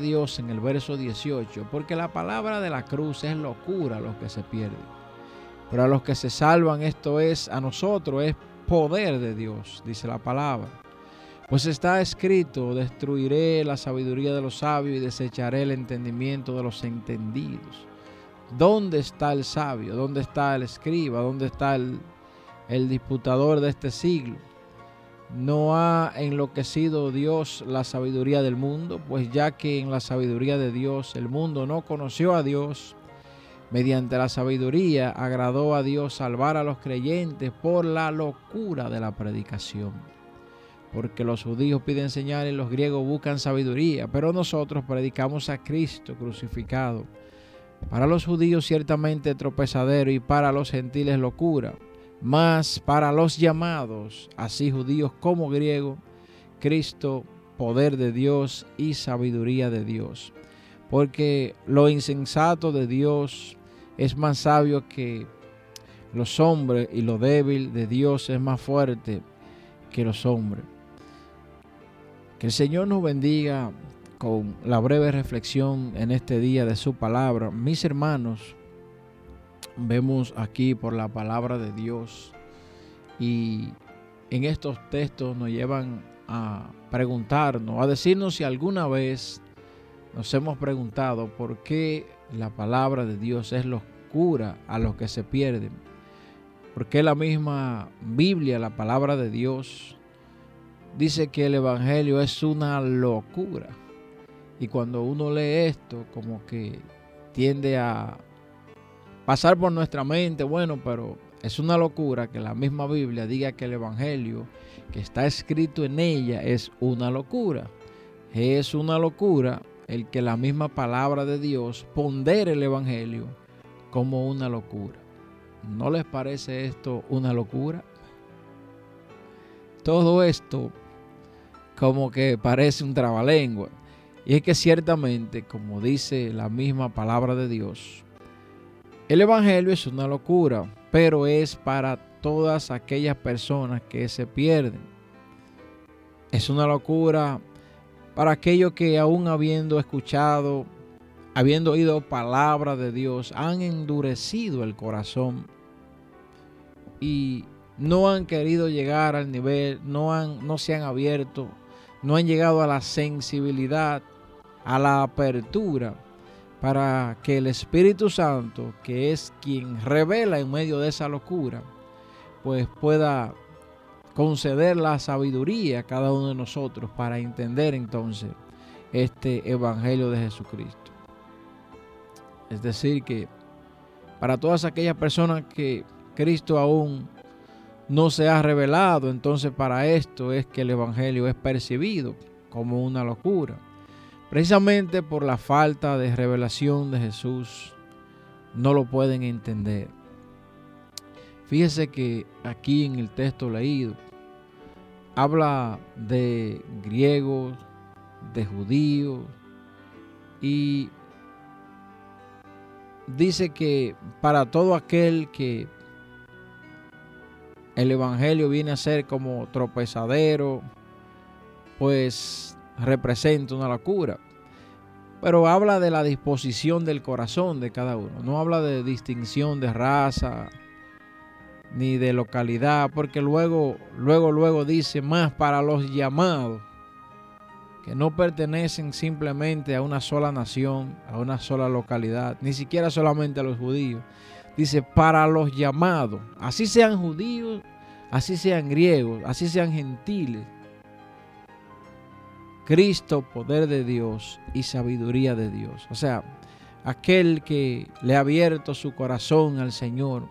Dios en el verso 18, porque la palabra de la cruz es locura a los que se pierden, pero a los que se salvan, esto es, a nosotros, es poder de Dios, dice la palabra. Pues está escrito: destruiré la sabiduría de los sabios y desecharé el entendimiento de los entendidos. ¿Dónde está el sabio? ¿Dónde está el escriba? ¿Dónde está el disputador de este siglo? ¿No ha enloquecido Dios la sabiduría del mundo? Pues ya que en la sabiduría de Dios el mundo no conoció a Dios, mediante la sabiduría agradó a Dios salvar a los creyentes por la locura de la predicación. Porque los judíos piden señales y los griegos buscan sabiduría, pero nosotros predicamos a Cristo crucificado. Para los judíos ciertamente tropezadero y para los gentiles locura, mas para los llamados, así judíos como griegos, Cristo, poder de Dios y sabiduría de Dios. Porque lo insensato de Dios es más sabio que los hombres, y lo débil de Dios es más fuerte que los hombres. Que el Señor nos bendiga con la breve reflexión en este día de su palabra. Mis hermanos, vemos aquí por la palabra de Dios, y en estos textos nos llevan a preguntarnos, a decirnos si alguna vez nos hemos preguntado por qué la palabra de Dios es locura a los que se pierden. ¿Por qué la misma Biblia, la palabra de Dios, dice que el evangelio es una locura? Y cuando uno lee esto, como que tiende a pasar por nuestra mente, bueno, pero es una locura que la misma Biblia diga que el evangelio que está escrito en ella es una locura. Es una locura el que la misma palabra de Dios pondere el evangelio como una locura. ¿No les parece esto una locura? Todo esto como que parece un trabalengua. Y es que ciertamente, como dice la misma palabra de Dios, el evangelio es una locura, pero es para todas aquellas personas que se pierden. Es una locura para aquellos que, aún habiendo escuchado, habiendo oído palabra de Dios, han endurecido el corazón y no han querido llegar al nivel, no se han abierto, no han llegado a la sensibilidad, a la apertura, para que el Espíritu Santo, que es quien revela en medio de esa locura, pues pueda conceder la sabiduría a cada uno de nosotros para entender entonces este evangelio de Jesucristo. Es decir, que para todas aquellas personas que Cristo aún no se ha revelado, entonces para esto es que el evangelio es percibido como una locura. Precisamente por la falta de revelación de Jesús, no lo pueden entender. Fíjese que aquí en el texto leído habla de griegos, de judíos, y dice que para todo aquel que el evangelio viene a ser como tropezadero, pues representa una locura. Pero habla de la disposición del corazón de cada uno. No habla de distinción de raza ni de localidad, porque luego dice: más para los llamados, que no pertenecen simplemente a una sola nación, a una sola localidad, ni siquiera solamente a los judíos. Dice: para los llamados, así sean judíos, así sean griegos, así sean gentiles. Cristo, poder de Dios y sabiduría de Dios. O sea, aquel que le ha abierto su corazón al Señor,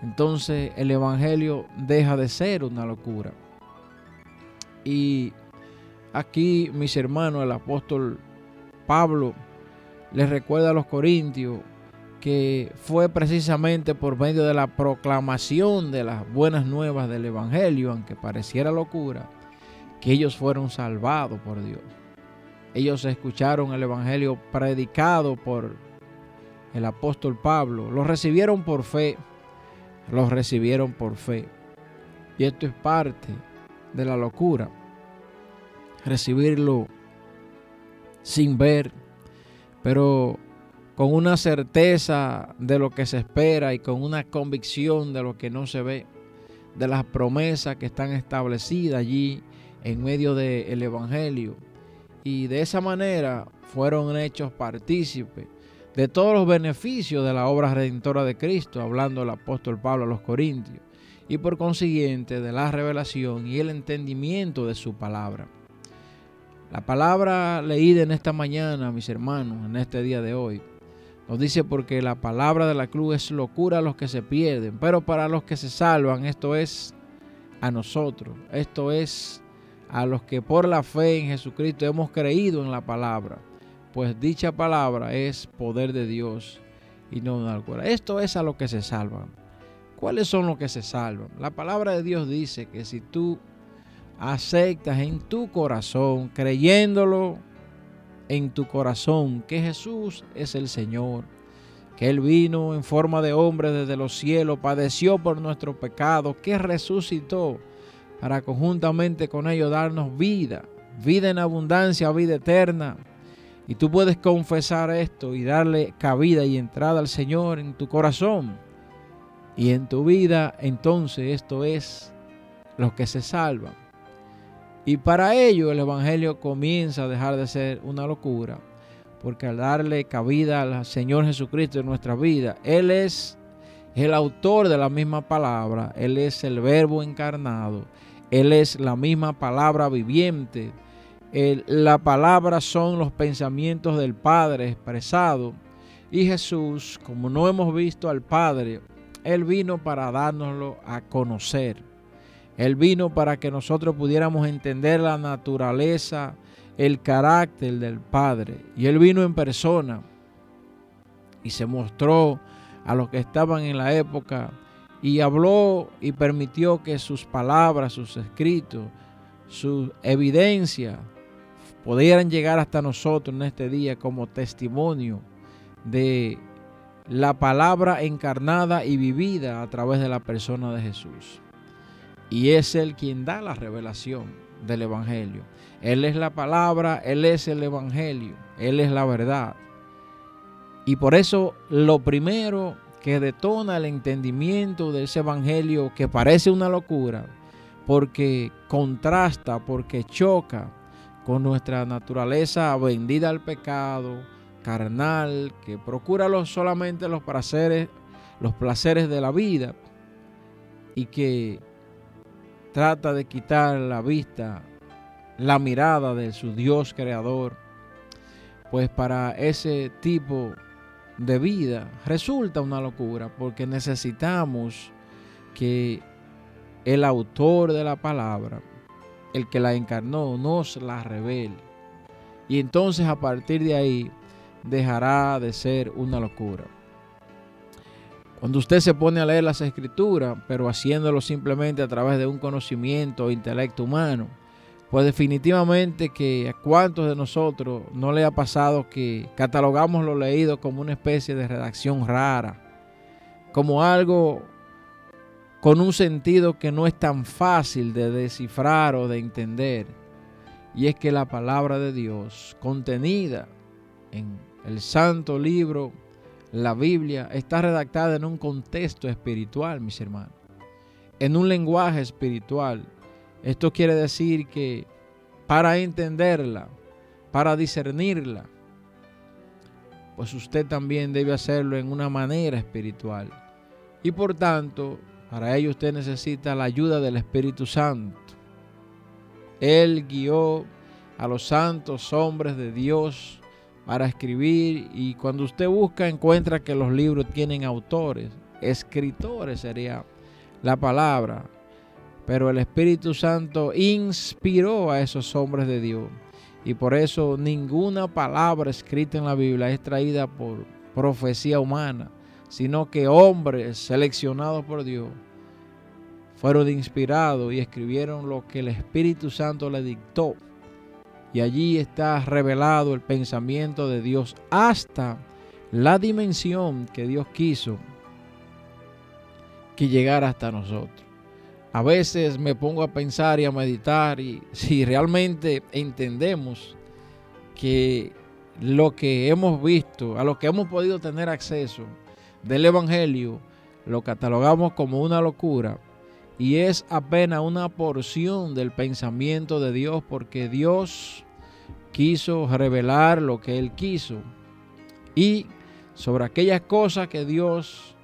entonces el evangelio deja de ser una locura. Y aquí, mis hermanos, el apóstol Pablo les recuerda a los corintios que fue precisamente por medio de la proclamación de las buenas nuevas del evangelio, aunque pareciera locura, que ellos fueron salvados por Dios. Ellos escucharon el evangelio predicado por el apóstol Pablo, lo recibieron por fe, Y esto es parte de la locura, recibirlo sin ver, pero con una certeza de lo que se espera y con una convicción de lo que no se ve, de las promesas que están establecidas allí en medio del Evangelio. Y de esa manera fueron hechos partícipes de todos los beneficios de la obra redentora de Cristo, hablando el apóstol Pablo a los Corintios, y por consiguiente de la revelación y el entendimiento de su palabra. La palabra leída en esta mañana, mis hermanos, en este día de hoy, nos dice: porque la palabra de la cruz es locura a los que se pierden, pero para los que se salvan, esto es a nosotros, esto es a los que por la fe en Jesucristo hemos creído en la palabra, pues dicha palabra es poder de Dios y no una locura. Esto es a los que se salvan. ¿Cuáles son los que se salvan? La palabra de Dios dice que si tú aceptas en tu corazón, creyéndolo en tu corazón, que Jesús es el Señor, que Él vino en forma de hombre desde los cielos, padeció por nuestros pecados, que resucitó para conjuntamente con ellos darnos vida, vida en abundancia, vida eterna. Y tú puedes confesar esto y darle cabida y entrada al Señor en tu corazón y en tu vida. Entonces esto es los que se salvan. Y para ello el Evangelio comienza a dejar de ser una locura, porque al darle cabida al Señor Jesucristo en nuestra vida, Él es el autor de la misma palabra, Él es el Verbo encarnado, Él es la misma palabra viviente. La palabra son los pensamientos del Padre expresados. Y Jesús, como no hemos visto al Padre, Él vino para dárnoslo a conocer. Él vino para que nosotros pudiéramos entender la naturaleza, el carácter del Padre. Y Él vino en persona y se mostró a los que estaban en la época y habló y permitió que sus palabras, sus escritos, sus evidencias pudieran llegar hasta nosotros en este día como testimonio de la palabra encarnada y vivida a través de la persona de Jesús. Y es Él quien da la revelación del Evangelio. Él es la palabra, Él es el Evangelio, Él es la verdad. Y por eso lo primero que detona el entendimiento de ese Evangelio, que parece una locura, porque contrasta, porque choca con nuestra naturaleza vendida al pecado, carnal, que procura solamente los placeres de la vida y que trata de quitar la vista, la mirada de su Dios creador. Pues para ese tipo de vida resulta una locura, porque necesitamos que el autor de la palabra, el que la encarnó, nos la revele. Y entonces a partir de ahí dejará de ser una locura. Cuando usted se pone a leer las Escrituras, pero haciéndolo simplemente a través de un conocimiento o intelecto humano, pues definitivamente que a cuántos de nosotros no le ha pasado que catalogamos lo leído como una especie de redacción rara, como algo con un sentido que no es tan fácil de descifrar o de entender. Y es que la palabra de Dios, contenida en el santo libro, la Biblia, está redactada en un contexto espiritual, mis hermanos, en un lenguaje espiritual. Esto quiere decir que para entenderla, para discernirla, pues usted también debe hacerlo en una manera espiritual. Y por tanto, para ello usted necesita la ayuda del Espíritu Santo. Él guió a los santos hombres de Dios para escribir, y cuando usted busca encuentra que los libros tienen autores, escritores sería la palabra, pero el Espíritu Santo inspiró a esos hombres de Dios, y por eso ninguna palabra escrita en la Biblia es traída por profecía humana, sino que hombres seleccionados por Dios fueron inspirados y escribieron lo que el Espíritu Santo le dictó. Y allí está revelado el pensamiento de Dios hasta la dimensión que Dios quiso que llegara hasta nosotros. A veces me pongo a pensar y a meditar, y si realmente entendemos que lo que hemos visto, a lo que hemos podido tener acceso del Evangelio, lo catalogamos como una locura y es apenas una porción del pensamiento de Dios, porque Dios quiso revelar lo que Él quiso, y sobre aquellas cosas que Dios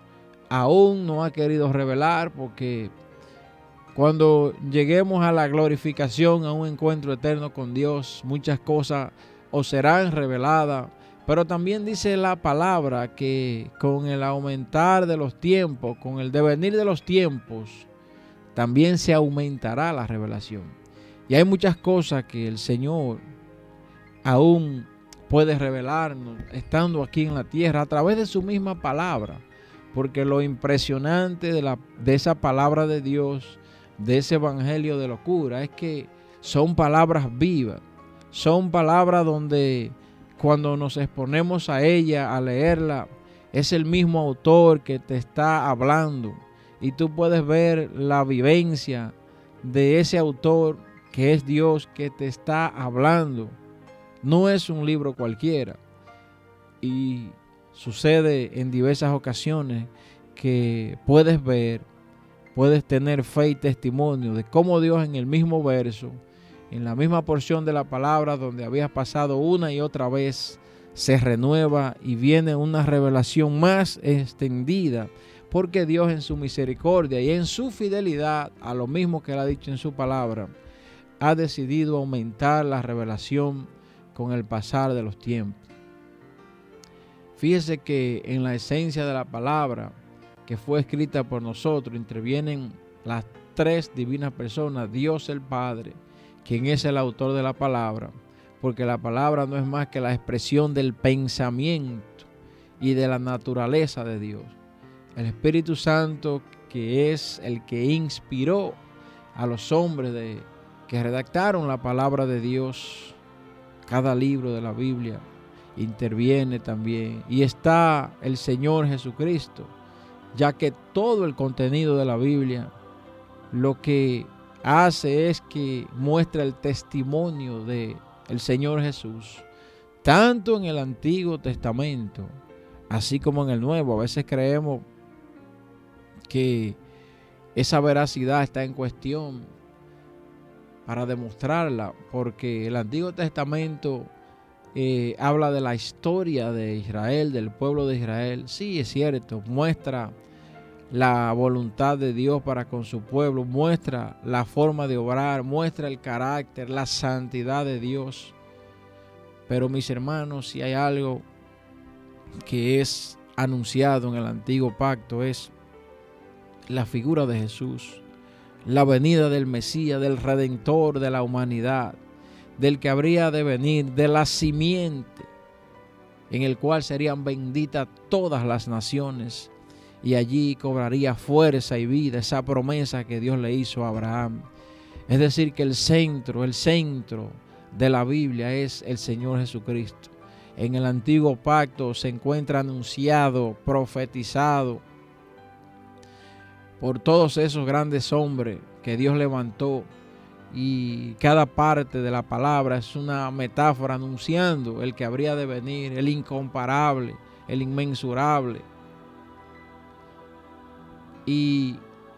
aún no ha querido revelar, porque cuando lleguemos a la glorificación, a un encuentro eterno con Dios, muchas cosas os serán reveladas. Pero también dice la palabra que con el aumentar de los tiempos, con el devenir de los tiempos, también se aumentará la revelación. Y hay muchas cosas que el Señor aún puede revelarnos estando aquí en la tierra a través de su misma palabra. Porque lo impresionante de esa palabra de Dios, de ese evangelio de locura, es que son palabras vivas, son palabras donde cuando nos exponemos a ella, a leerla, es el mismo autor que te está hablando y tú puedes ver la vivencia de ese autor que es Dios que te está hablando. No es un libro cualquiera, y sucede en diversas ocasiones que puedes ver, puedes tener fe y testimonio de cómo Dios en el mismo verso, en la misma porción de la palabra donde habías pasado una y otra vez, se renueva y viene una revelación más extendida, porque Dios en su misericordia y en su fidelidad a lo mismo que Él ha dicho en su palabra, ha decidido aumentar la revelación con el pasar de los tiempos. Fíjese que en la esencia de la palabra que fue escrita por nosotros intervienen las tres divinas personas: Dios el Padre, quien es el autor de la palabra, porque la palabra no es más que la expresión del pensamiento y de la naturaleza de Dios. El Espíritu Santo, que es el que inspiró a los hombres que redactaron la palabra de Dios, cada libro de la Biblia, interviene también. Y está el Señor Jesucristo, ya que todo el contenido de la Biblia lo que hace es que muestra el testimonio de el Señor Jesús, tanto en el Antiguo Testamento así como en el Nuevo. A veces creemos que esa veracidad está en cuestión para demostrarla, porque el Antiguo Testamento habla de la historia de Israel, del pueblo de Israel. Sí, es cierto, muestra la voluntad de Dios para con su pueblo, muestra la forma de obrar, muestra el carácter, la santidad de Dios. Pero mis hermanos, si hay algo que es anunciado en el antiguo pacto, es la figura de Jesús, la venida del Mesías, del Redentor de la humanidad, del que habría de venir, de la simiente, en el cual serían benditas todas las naciones, y allí cobraría fuerza y vida esa promesa que Dios le hizo a Abraham. Es decir, que el centro de la Biblia es el Señor Jesucristo. En el antiguo pacto se encuentra anunciado, profetizado por todos esos grandes hombres que Dios levantó, y cada parte de la palabra es una metáfora anunciando el que habría de venir, el incomparable, el inmensurable. Y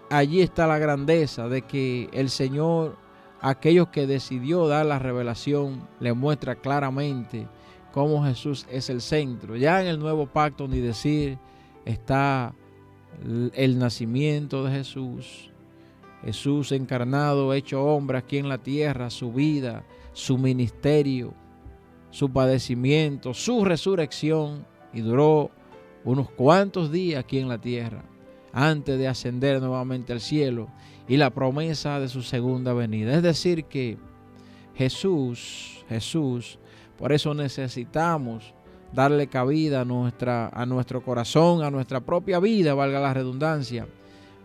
allí está la grandeza de que el Señor, a aquellos que decidió dar la revelación, le muestra claramente cómo Jesús es el centro. Ya en el nuevo pacto, ni decir, está el nacimiento de Jesús, Jesús encarnado, hecho hombre aquí en la tierra, su vida, su ministerio, su padecimiento, su resurrección, y duró unos cuantos días aquí en la tierra antes de ascender nuevamente al cielo, y la promesa de su segunda venida. Es decir que Jesús, por eso necesitamos darle cabida a nuestro corazón, a nuestra propia vida, valga la redundancia,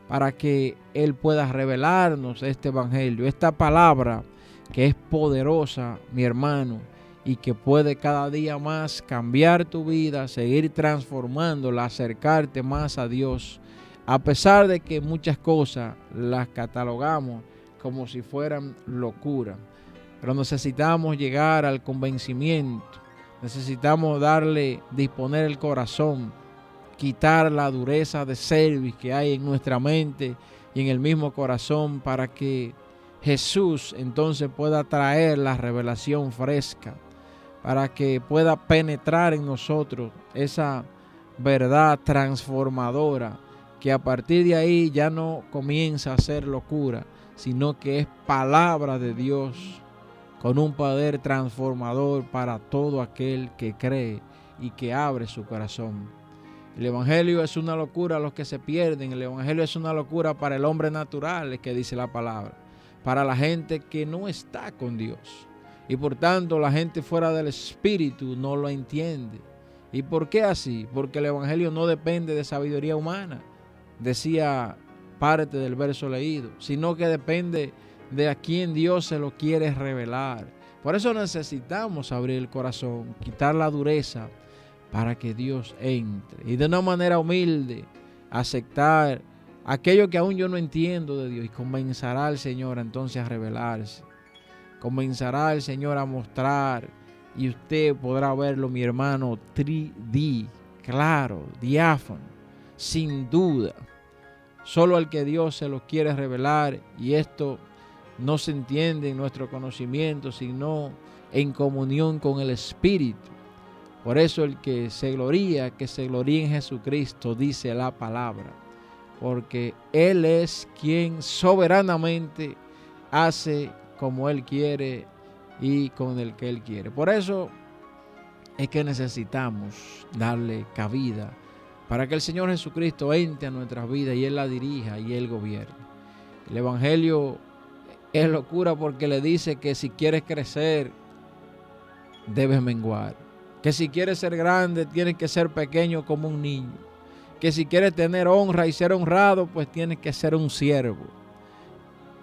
para que Él pueda revelarnos este evangelio, esta palabra que es poderosa, mi hermano, y que puede cada día más cambiar tu vida, seguir transformándola, acercarte más a Dios, a pesar de que muchas cosas las catalogamos como si fueran locura. Pero necesitamos llegar al convencimiento Necesitamos disponer el corazón, quitar la dureza de cerviz que hay en nuestra mente y en el mismo corazón, para que Jesús entonces pueda traer la revelación fresca, para que pueda penetrar en nosotros esa verdad transformadora, que a partir de ahí ya no comienza a ser locura, sino que es palabra de Dios con un poder transformador para todo aquel que cree y que abre su corazón. El Evangelio es una locura a los que se pierden. El Evangelio es una locura para el hombre natural, es que dice la palabra, para la gente que no está con Dios. Y por tanto la gente fuera del Espíritu no lo entiende. ¿Y por qué así? Porque el Evangelio no depende de sabiduría humana, decía parte del verso leído, sino que depende de a quién Dios se lo quiere revelar. Por eso necesitamos abrir el corazón, quitar la dureza, para que Dios entre y de una manera humilde aceptar aquello que aún yo no entiendo de Dios, y comenzará el Señor entonces a revelarse, comenzará el Señor a mostrar, y usted podrá verlo, mi hermano, 3D, claro, diáfano, sin duda. Solo al que Dios se lo quiere revelar, y esto no se entiende en nuestro conocimiento, sino en comunión con el Espíritu. Por eso el que se gloría en Jesucristo, dice la palabra, porque Él es quien soberanamente hace como Él quiere y con el que Él quiere. Por eso es que necesitamos darle cabida para que el Señor Jesucristo entre a nuestras vidas y Él la dirija y Él gobierne. El Evangelio es locura porque le dice que si quieres crecer, debes menguar. Que si quieres ser grande, tienes que ser pequeño como un niño. Que si quieres tener honra y ser honrado, pues tienes que ser un siervo.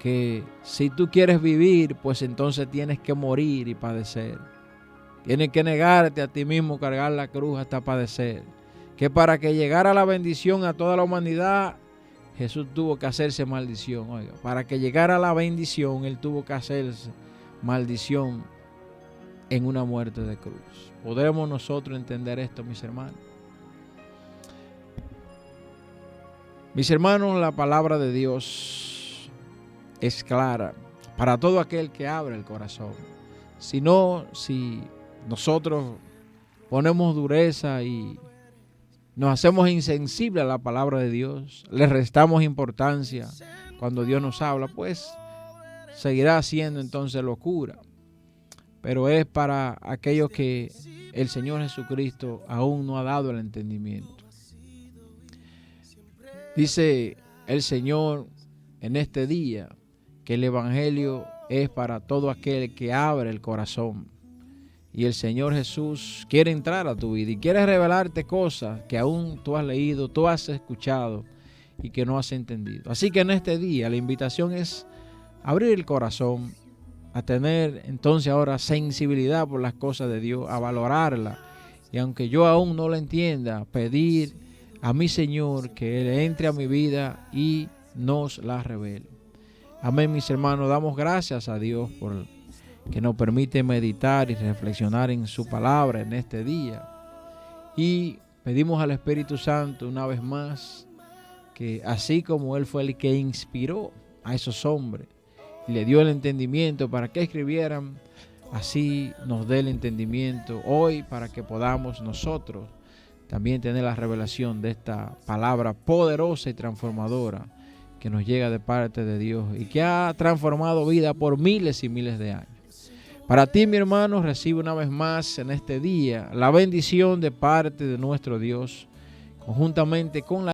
Que si tú quieres vivir, pues entonces tienes que morir y padecer. Tienes que negarte a ti mismo, cargar la cruz hasta padecer. Que para que llegara la bendición a toda la humanidad, Jesús tuvo que hacerse maldición. Oiga, para que llegara la bendición, Él tuvo que hacerse maldición en una muerte de cruz. ¿Podremos nosotros entender esto, mis hermanos? Mis hermanos, la palabra de Dios es clara para todo aquel que abre el corazón. Si nosotros ponemos dureza y nos hacemos insensibles a la palabra de Dios, le restamos importancia cuando Dios nos habla, pues seguirá siendo entonces locura. Pero es para aquellos que el Señor Jesucristo aún no ha dado el entendimiento. Dice el Señor en este día que el Evangelio es para todo aquel que abre el corazón. Y el Señor Jesús quiere entrar a tu vida y quiere revelarte cosas que aún tú has leído, tú has escuchado y que no has entendido. Así que en este día la invitación es abrir el corazón, a tener entonces ahora sensibilidad por las cosas de Dios, a valorarla, y aunque yo aún no la entienda, pedir a mi Señor que Él entre a mi vida y nos la revele. Amén, mis hermanos. Damos gracias a Dios por que nos permite meditar y reflexionar en su palabra en este día, y pedimos al Espíritu Santo una vez más que así como Él fue el que inspiró a esos hombres y le dio el entendimiento para que escribieran, así nos dé el entendimiento hoy para que podamos nosotros también tener la revelación de esta palabra poderosa y transformadora que nos llega de parte de Dios y que ha transformado vida por miles y miles de años. Para ti, mi hermano, recibe una vez más en este día la bendición de parte de nuestro Dios, conjuntamente con la